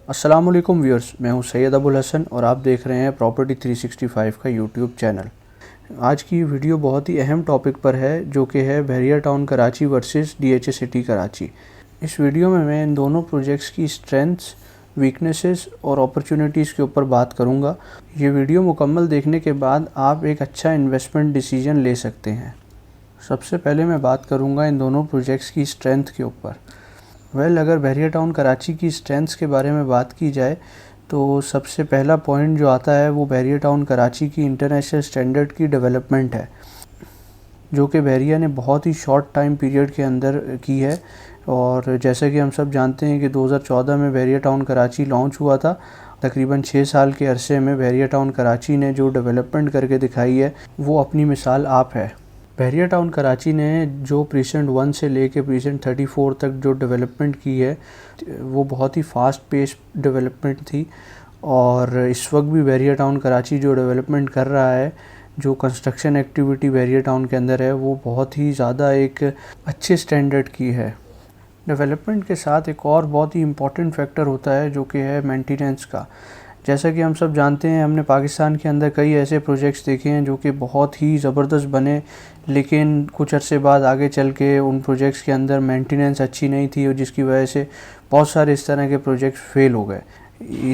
अस्सलाम वालेकुम व्यूअर्स, मैं हूं सैयद अबुल हसन और आप देख रहे हैं प्रॉपर्टी 365 का यूट्यूब चैनल। आज की वीडियो बहुत ही अहम टॉपिक पर है जो कि है Bahria town Karachi versus DHA city Karachi. इस वीडियो में मैं इन दोनों प्रोजेक्ट्स की स्ट्रेंथ्स, वीकनेसेस और अपॉर्चुनिटीज़ के ऊपर बात करूंगा। ये वीडियो मुकम्मल देखने के बाद आप एक अच्छा इन्वेस्टमेंट डिसीजन ले सकते हैं। सबसे पहले मैं बात करूंगा इन दोनों प्रोजेक्ट्स की स्ट्रेंथ के ऊपर। अगर बहरिया टाउन कराची की स्ट्रेंथ्स के बारे में बात की जाए तो सबसे पहला पॉइंट जो आता है वो बहरिया टाउन कराची की इंटरनेशनल स्टैंडर्ड की डेवलपमेंट है, जो कि बहरिया ने बहुत ही शॉर्ट टाइम पीरियड के अंदर की है। और जैसा कि हम सब जानते हैं कि 2014 में बहरिया टाउन कराची लॉन्च हुआ था। तकरीबन 6 साल के अरसे में बहरिया टाउन कराची ने जो डेवलपमेंट करके दिखाई है वो अपनी मिसाल आप है। बहरिया टाउन कराची ने जो प्रीसेंट 1 से लेके प्रीसेंट 34 तक जो डेवलपमेंट की है वो बहुत ही फास्ट पेस डेवलपमेंट थी। और इस वक्त भी बहरिया टाउन कराची जो डेवलपमेंट कर रहा है, जो कंस्ट्रक्शन एक्टिविटी बहरिया टाउन के अंदर है, वो बहुत ही ज़्यादा एक अच्छे स्टैंडर्ड की है। डेवलपमेंट के साथ एक और बहुत ही इम्पॉर्टेंट फैक्टर होता है जो कि है मेंटेनेंस का। जैसा कि हम सब जानते हैं, हमने पाकिस्तान के अंदर कई ऐसे प्रोजेक्ट्स देखे हैं जो कि बहुत ही ज़बरदस्त बने, लेकिन कुछ अरसे बाद आगे चल के उन प्रोजेक्ट्स के अंदर मेंटेनेंस अच्छी नहीं थी और जिसकी वजह से बहुत सारे इस तरह के प्रोजेक्ट्स फेल हो गए।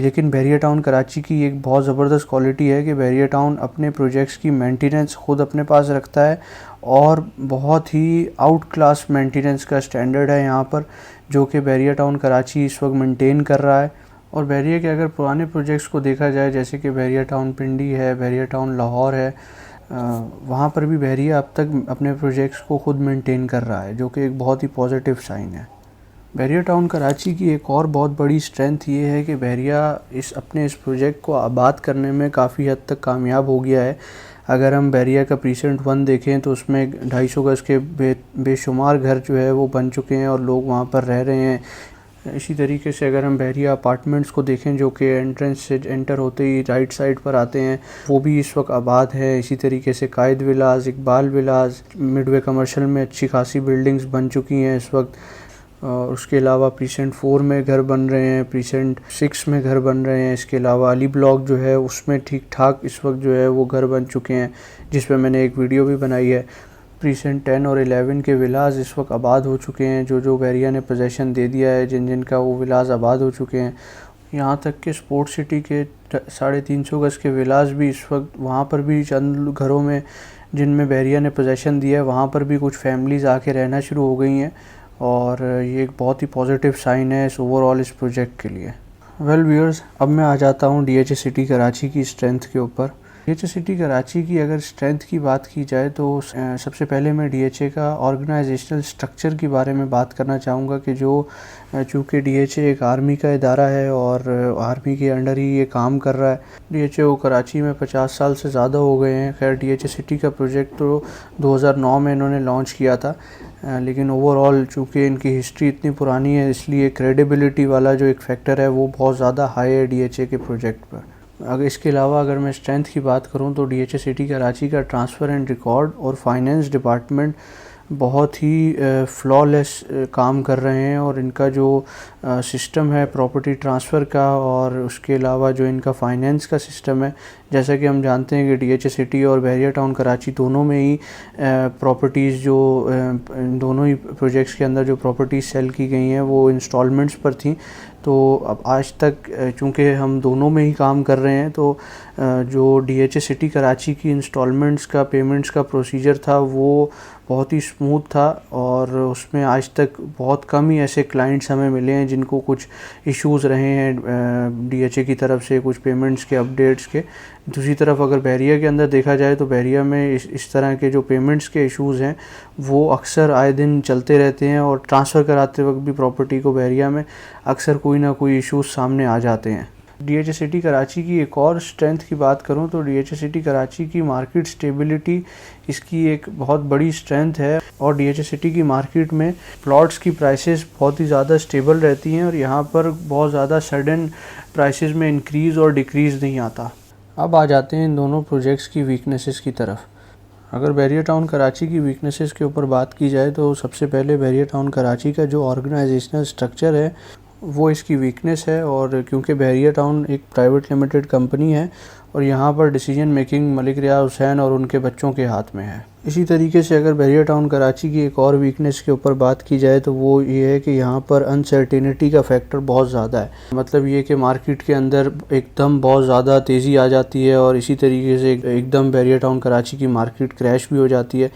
लेकिन बहरिया टाउन कराची की एक बहुत ज़बरदस्त क्वालिटी है कि बहरिया टाउन अपने प्रोजेक्ट्स की मेंटेनेंस खुद अपने पास रखता है और बहुत ही आउट क्लास मेंटेनेंस का स्टैंडर्ड है यहाँ पर, जो कि बहरिया टाउन कराची इस वक्त मेंटेन कर रहा है। और बहरिया के अगर पुराने प्रोजेक्ट्स को देखा जाए, जैसे कि बहरिया टाउन पिंडी है, बहरिया टाउन लाहौर है, वहाँ पर भी बहरिया अब तक अपने प्रोजेक्ट्स को खुद मेंटेन कर रहा है, जो कि एक बहुत ही पॉजिटिव साइन है। बहरिया टाउन कराची की एक और बहुत बड़ी स्ट्रेंथ ये है कि बहरिया इस प्रोजेक्ट को आबाद करने में काफ़ी हद तक कामयाब हो गया है। अगर हम बहरिया का प्रीसेंट 1 देखें तो उसमें 250 गज़ के बेशुमार घर जो है वो बन चुके हैं और लोग वहाँ पर रह रहे हैं। इसी तरीके से अगर हम बहरिया अपार्टमेंट्स को देखें जो कि एंट्रेंस से एंटर होते ही राइट साइड पर आते हैं, वो भी इस वक्त आबाद है। इसी तरीके से कायद विलास, इकबाल विलास, मिडवे कमर्शियल में अच्छी खासी बिल्डिंग्स बन चुकी हैं इस वक्त। और उसके अलावा प्रीसेंट 4 में घर बन रहे हैं, प्रीसेंट 6 में घर बन रहे हैं। इसके अलावा अली ब्लॉक जो है उसमें ठीक ठाक इस वक्त जो है वो घर बन चुके हैं, जिस पर मैंने एक वीडियो भी बनाई है। प्रीसेंट 10 और 11 के विलास इस वक्त आबाद हो चुके हैं, जो बहरिया ने पोजेसन दे दिया है, जिनका वो विलास आबाद हो चुके हैं। यहाँ तक कि स्पोर्ट सिटी के 350 गज़ के विलास भी इस वक्त, वहाँ पर भी चंद घरों में जिनमें बहरिया ने पोजेसन दिया है, वहाँ पर भी कुछ फैमिलीज़ आके रहना शुरू हो गई हैं। और ये एक बहुत ही पॉजिटिव साइन है इस ओवरऑल इस प्रोजेक्ट के लिए। व्यूअर्स, अब मैं आ जाता हूँ डीएचए सिटी कराची की स्ट्रेंथ के ऊपर। डीएचए सिटी कराची की अगर स्ट्रेंथ की बात की जाए तो सबसे पहले मैं डीएचए का ऑर्गेनाइजेशनल स्ट्रक्चर के बारे में बात करना चाहूँगा कि जो चूँकि डीएचए एक आर्मी का इदारा है और आर्मी के अंडर ही ये काम कर रहा है। डीएचए को कराची में 50 साल से ज़्यादा हो गए हैं। खैर, डीएचए सिटी का प्रोजेक्ट तो 2009 में इन्होंने लॉन्च किया था, लेकिन ओवरऑल चूँकि इनकी हिस्ट्री इतनी पुरानी है, इसलिए क्रेडिबिलिटी वाला जो एक फैक्टर है वो बहुत ज़्यादा हाई है डीएचए के प्रोजेक्ट पर। इसके अलावा अगर मैं स्ट्रेंथ की बात करूं तो डीएचए सिटी कराची का ट्रांसफ़र एंड रिकॉर्ड और फाइनेंस डिपार्टमेंट बहुत ही फ्लॉलेस काम कर रहे हैं। और इनका जो सिस्टम है प्रॉपर्टी ट्रांसफ़र का और उसके अलावा जो इनका फाइनेंस का सिस्टम है, जैसा कि हम जानते हैं कि डीएचए सिटी और बहरिया टाउन कराची दोनों में ही प्रॉपर्टीज़ जो दोनों ही प्रोजेक्ट्स के अंदर जो प्रॉपर्टीज़ सेल की गई हैं वो इंस्टॉलमेंट्स पर थी। तो अब आज तक चूँकि हम दोनों में ही काम कर रहे हैं, तो जो डीएचए सिटी कराची की इंस्टॉलमेंट्स का पेमेंट्स का प्रोसीजर था वो बहुत ही स्मूथ था और उसमें आज तक बहुत कम ही ऐसे क्लाइंट्स हमें मिले हैं जिनको कुछ इश्यूज़ रहे हैं डीएचए की तरफ से कुछ पेमेंट्स के अपडेट्स के। दूसरी तरफ अगर बहरिया के अंदर देखा जाए तो बहरिया में इस तरह के जो पेमेंट्स के इश्यूज़ हैं वो अक्सर आए दिन चलते रहते हैं और ट्रांसफ़र कराते वक्त भी प्रॉपर्टी को बहरिया में अक्सर कोई ना कोई इश्यूज़ सामने आ जाते हैं। डीएचए सिटी कराची की एक और स्ट्रेंथ की बात करूं तो डीएचए सिटी कराची की मार्केट स्टेबिलिटी इसकी एक बहुत बड़ी स्ट्रेंथ है। और डीएचए सिटी की मार्केट में प्लॉट्स की प्राइसेस बहुत ही ज़्यादा स्टेबल रहती हैं और यहाँ पर बहुत ज़्यादा सडन प्राइसेस में इंक्रीज़ और डिक्रीज़ नहीं आता। अब आ जाते हैं इन दोनों प्रोजेक्ट्स की वीकनेसेस की तरफ। अगर बहरिया टाउन कराची की वीकनेसेस के ऊपर बात की जाए तो सबसे पहले बहरिया टाउन कराची का जो ऑर्गेनाइजेशनल स्ट्रक्चर है वो इसकी वीकनेस है। और क्योंकि बहरिया टाउन एक प्राइवेट लिमिटेड कंपनी है और यहाँ पर डिसीजन मेकिंग मलिक रियाज हुसैन और उनके बच्चों के हाथ में है। इसी तरीके से अगर बहरिया टाउन कराची की एक और वीकनेस के ऊपर बात की जाए तो वो ये है कि यहाँ पर अनसर्टेनिटी का फैक्टर बहुत ज़्यादा है। मतलब ये कि मार्केट के अंदर एकदम बहुत ज़्यादा तेज़ी आ जाती है और इसी तरीके से एकदम बहरिया टाउन कराची की मार्केट क्रैश भी हो जाती है।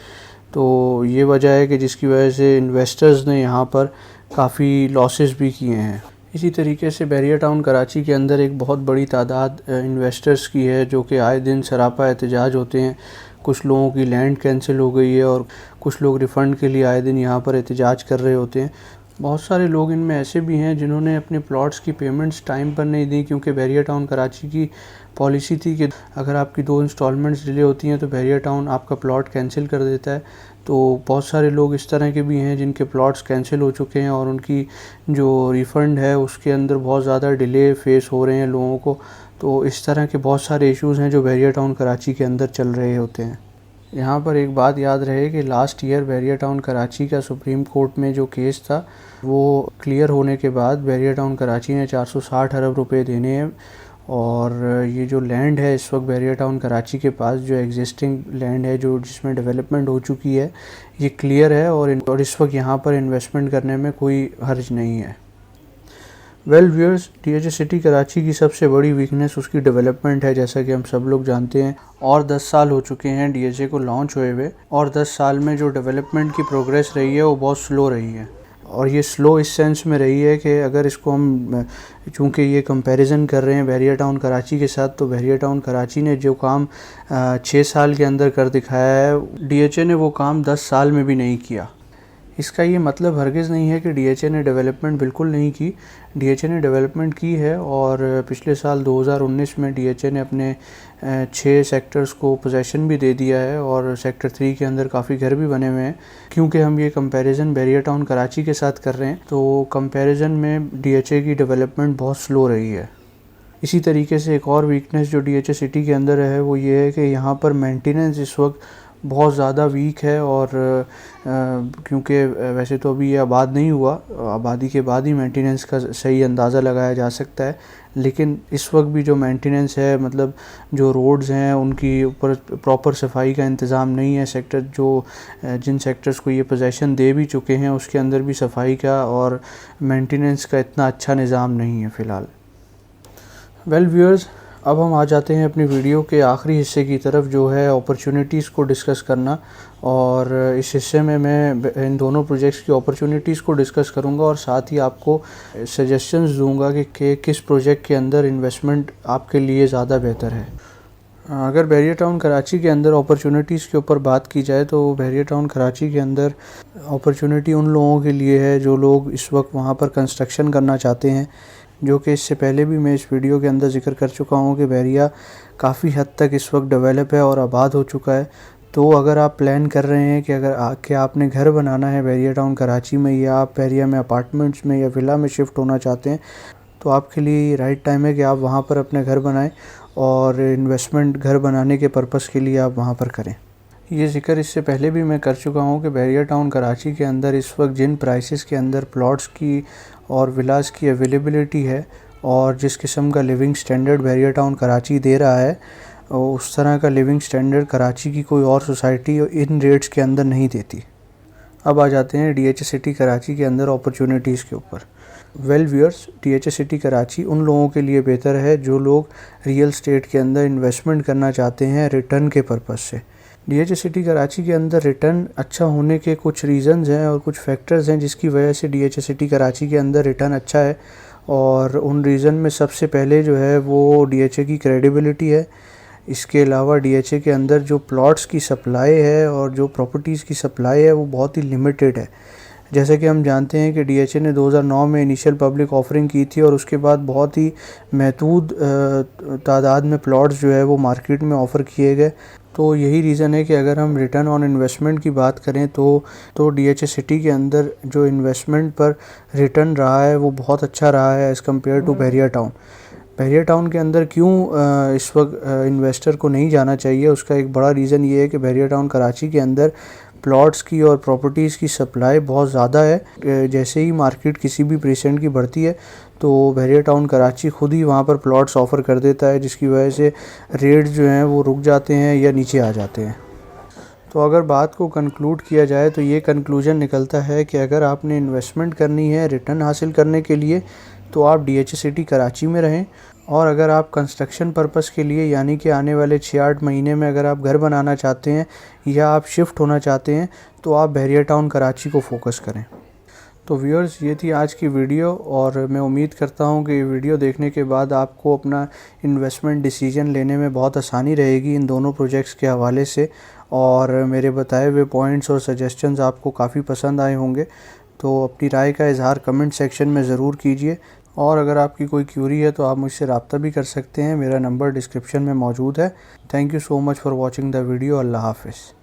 तो ये वजह है कि जिसकी वजह से इन्वेस्टर्स ने यहाँ पर काफ़ी लॉसेस भी किए हैं। इसी तरीके से बहरिया टाउन कराची के अंदर एक बहुत बड़ी तादाद इन्वेस्टर्स की है जो कि आए दिन सरापा एहतजाज होते हैं। कुछ लोगों की लैंड कैंसिल हो गई है और कुछ लोग रिफ़ंड के लिए आए दिन यहाँ पर एहतजाज कर रहे होते हैं। बहुत सारे लोग इनमें ऐसे भी हैं जिन्होंने अपने प्लॉट्स की पेमेंट्स टाइम पर नहीं दी, क्योंकि बहरिया टाउन कराची की पॉलिसी थी कि अगर आपकी 2 इंस्टॉलमेंट्स डिले होती हैं तो बहरिया टाउन आपका प्लॉट कैंसिल कर देता है। तो बहुत सारे लोग इस तरह के भी हैं जिनके प्लॉट्स कैंसिल हो चुके हैं और उनकी जो रिफ़ंड है उसके अंदर बहुत ज़्यादा डिले फेस हो रहे हैं लोगों को। तो इस तरह के बहुत सारे इश्यूज़ हैं जो बहरिया टाउन कराची के अंदर चल रहे होते हैं। यहाँ पर एक बात याद रहे कि लास्ट ईयर बहरिया टाउन कराची का सुप्रीम कोर्ट में जो केस था वो क्लियर होने के बाद बहरिया टाउन कराची ने 460 अरब रुपए देने हैं। और ये जो लैंड है इस वक्त बहरिया टाउन कराची के पास जो एग्जिस्टिंग लैंड है जो जिसमें डेवलपमेंट हो चुकी है ये क्लियर है और इस वक्त यहाँ पर इन्वेस्टमेंट करने में कोई हर्ज नहीं है। Well viewers, DHA city Karachi की सबसे बड़ी वीकनेस उसकी डेवलपमेंट है, जैसा कि हम सब लोग जानते हैं। और 10 साल हो चुके हैं डीएचए को लॉन्च हुए हुए और 10 साल में जो डेवलपमेंट की प्रोग्रेस रही है वो बहुत स्लो रही है। और ये स्लो इस सेंस में रही है कि अगर इसको हम चूँकि ये कंपैरिजन कर रहे हैं बहरिया टाउन कराची के साथ, तो बहरिया टाउन कराची ने जो काम 6 साल के अंदर कर दिखाया है डीएचए ने वो काम 10 साल में भी नहीं किया। इसका ये मतलब हरगिज़ नहीं है कि डीएचए ने डेवलपमेंट बिल्कुल नहीं की। डीएचए ने डेवलपमेंट की है और पिछले साल 2019 में डीएचए ने अपने 6 सेक्टर्स को पोजेसन भी दे दिया है और सेक्टर 3 के अंदर काफ़ी घर भी बने हुए हैं। क्योंकि हम ये कंपैरिजन बहरिया टाउन कराची के साथ कर रहे हैं तो कंपैरिजन में डीएचए की डेवलपमेंट बहुत स्लो रही है। इसी तरीके से एक और वीकनेस जो डीएचए सिटी के अंदर है वो ये है कि यहाँ पर मेंटेनेंस इस वक्त बहुत ज़्यादा वीक है। और क्योंकि वैसे तो अभी ये आबाद नहीं हुआ, आबादी के बाद ही मेंटेनेंस का सही अंदाज़ा लगाया जा सकता है, लेकिन इस वक्त भी जो मेंटेनेंस है मतलब जो रोड्स हैं उनकी ऊपर प्रॉपर सफाई का इंतज़ाम नहीं है। सेक्टर जो जिन सेक्टर्स को ये पोजेसन दे भी चुके हैं उसके अंदर भी सफाई का और मेंटेनेंस का इतना अच्छा निज़ाम नहीं है फ़िलहाल। वेल व्यूअर्स, अब हम आ जाते हैं अपनी वीडियो के आखिरी हिस्से की तरफ जो है अपॉर्चुनिटीज़ को डिस्कस करना। और इस हिस्से में मैं इन दोनों प्रोजेक्ट्स की अपॉर्चुनिटीज़ को डिस्कस करूंगा और साथ ही आपको सजेशंस दूंगा कि किस प्रोजेक्ट के अंदर इन्वेस्टमेंट आपके लिए ज़्यादा बेहतर है। अगर बहरिया टाउन कराची के अंदर अपॉर्चुनिटीज़ के ऊपर बात की जाए तो बहरिया टाउन कराची के अंदर अपॉर्चुनिटी उन लोगों के लिए है जो लोग इस वक्त वहाँ पर कंस्ट्रक्शन करना चाहते हैं, जो कि इससे पहले भी मैं इस वीडियो के अंदर जिक्र कर चुका हूँ कि बहरिया काफ़ी हद तक इस वक्त डेवलप है और आबाद हो चुका है। तो अगर आप प्लान कर रहे हैं कि कि आपने घर बनाना है बहरिया टाउन कराची में या आप बहरिया में अपार्टमेंट्स में या विला में शिफ्ट होना चाहते हैं तो आपके लिए राइट टाइम है कि आप वहाँ पर अपने घर बनाएं और इन्वेस्टमेंट घर बनाने के पर्पज़ के लिए आप वहाँ पर करें। ये ज़िक्र इससे पहले भी मैं कर चुका हूँ कि बहरिया टाउन कराची के अंदर इस वक्त जिन प्राइसेस के अंदर प्लॉट्स की और विलास की अवेलेबिलिटी है और जिस किस्म का लिविंग स्टैंडर्ड बहरिया टाउन कराची दे रहा है उस तरह का लिविंग स्टैंडर्ड कराची की कोई और सोसाइटी इन रेट्स के अंदर नहीं देती। अब आ जाते हैं डीएचए सिटी कराची के अंदर अपॉर्चुनिटीज़ के ऊपर। Well viewers, DHA city Karachi उन लोगों के लिए बेहतर है जो लोग रियल स्टेट के अंदर इन्वेस्टमेंट करना चाहते हैं रिटर्न के पर्पज़ से। डीएचए सिटी कराची के अंदर रिटर्न अच्छा होने के कुछ रीज़न्स हैं और कुछ फैक्टर्स हैं जिसकी वजह से डीएचए सिटी कराची के अंदर रिटर्न अच्छा है। और उन रीज़न में सबसे पहले जो है वो डीएचए की क्रेडिबिलिटी है। इसके अलावा डीएचए के अंदर जो प्लॉट्स की सप्लाई है और जो प्रॉपर्टीज़ की सप्लाई है वो बहुत ही लिमिटेड है। जैसे कि हम जानते हैं कि डीएचए ने 2009 में इनिशियल पब्लिक ऑफरिंग की थी और उसके बाद बहुत ही महदूद तादाद में प्लॉट्स जो है वो मार्केट में ऑफ़र किए गए। तो यही रीज़न है कि अगर हम रिटर्न ऑन इन्वेस्टमेंट की बात करें तो डीएचए सिटी के अंदर जो इन्वेस्टमेंट पर रिटर्न रहा है वो बहुत अच्छा रहा है as compare to Bahria Town. Bahria Town के अंदर क्यों इस वक्त इन्वेस्टर को नहीं जाना चाहिए, उसका एक बड़ा रीज़न ये है कि बहरिया टाउन कराची के अंदर प्लॉट्स की और प्रॉपर्टीज़ की सप्लाई बहुत ज़्यादा है। जैसे ही मार्केट किसी भी पेशेंट की बढ़ती है तो बहरिया टाउन कराची खुद ही वहाँ पर प्लॉट्स ऑफ़र कर देता है, जिसकी वजह से रेट्स जो हैं वो रुक जाते हैं या नीचे आ जाते हैं। तो अगर बात को कंक्लूड किया जाए तो ये कंक्लूजन निकलता है कि अगर आपने इन्वेस्टमेंट करनी है रिटर्न हासिल करने के लिए तो आप DHA सिटी कराची में रहें, और अगर आप कंस्ट्रक्शन पर्पस के लिए यानी कि आने वाले 6-8 महीने में अगर आप घर बनाना चाहते हैं या आप शिफ्ट होना चाहते हैं तो आप बहरिया टाउन कराची को फोकस करें। तो व्यूअर्स, ये थी आज की वीडियो, और मैं उम्मीद करता हूँ कि ये वीडियो देखने के बाद आपको अपना इन्वेस्टमेंट डिसीजन लेने में बहुत आसानी रहेगी इन दोनों प्रोजेक्ट्स के हवाले से, और मेरे बताए हुए पॉइंट्स और सजेशंस आपको काफ़ी पसंद आए होंगे। तो अपनी राय का इजहार कमेंट सेक्शन में ज़रूर कीजिए, और अगर आपकी कोई क्यूरी है तो आप मुझसे रब्ता भी कर सकते हैं। मेरा नंबर डिस्क्रिप्शन में मौजूद है। Thank you so much for watching the video. अल्लाह हाफ़िज़।